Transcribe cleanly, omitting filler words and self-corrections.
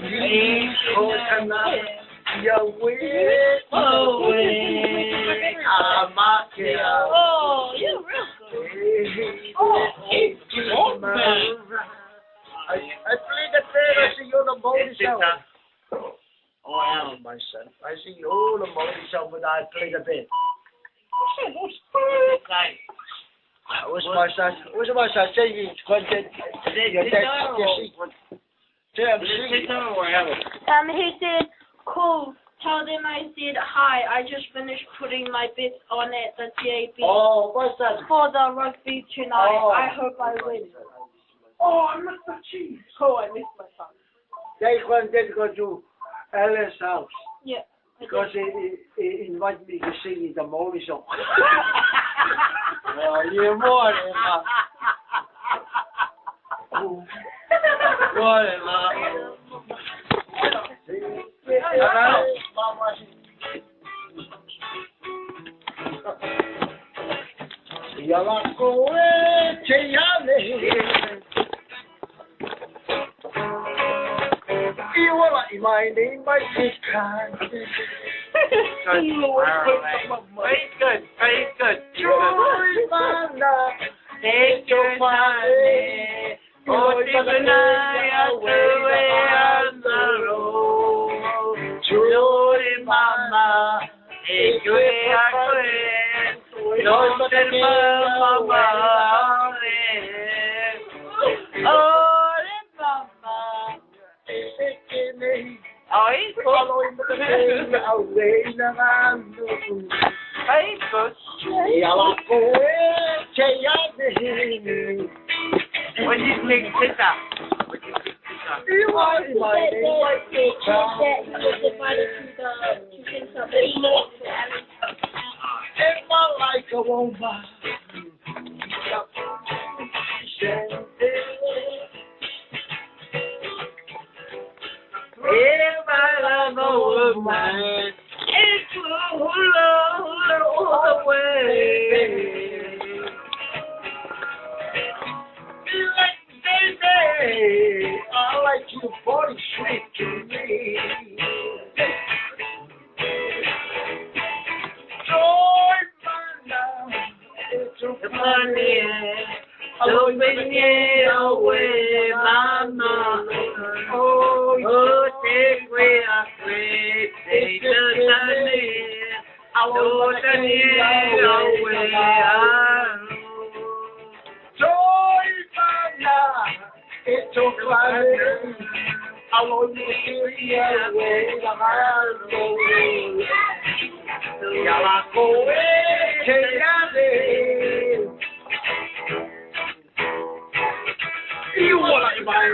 Ikaw ka na, Yahweh, Amakia. Oh, you're real good. I play the tenor, I see you the body show. Wow. My son, I see you the body show, but I play the bit. What's my son? Say you content. Your text, you see. He said, cool. Tell them I said hi. I just finished putting my bits on it, the TAB. Oh, what's that? For the rugby tonight. Oh. I hope I win. Oh, I missed the cheese. Oh, I missed my son. They wanted to go to Alice's house. Yeah. Because he invited me to sing in the morning song. Oh, you're more than more than my name, my kind. Very good, very good. Take your time. Oh, Tibanaya, away on the road. Chori mama, take your way. Don't tell mama. Oh, mama. Ay, Following the pain away na ano. ay, good. Yala ko chayade. What do you think, Tita? You are my name. He said he was invited to sing something. If my like a woman. If I love a woman, it will hula all the way. Like they say, I like your body sweet to me. Joy, man, it's a Money, don't bring me away, mama. Oh, take me away, take the money. Don't take me away. Joy, man, it's a fire. I want you to be away, Yala ko chayade. You are like my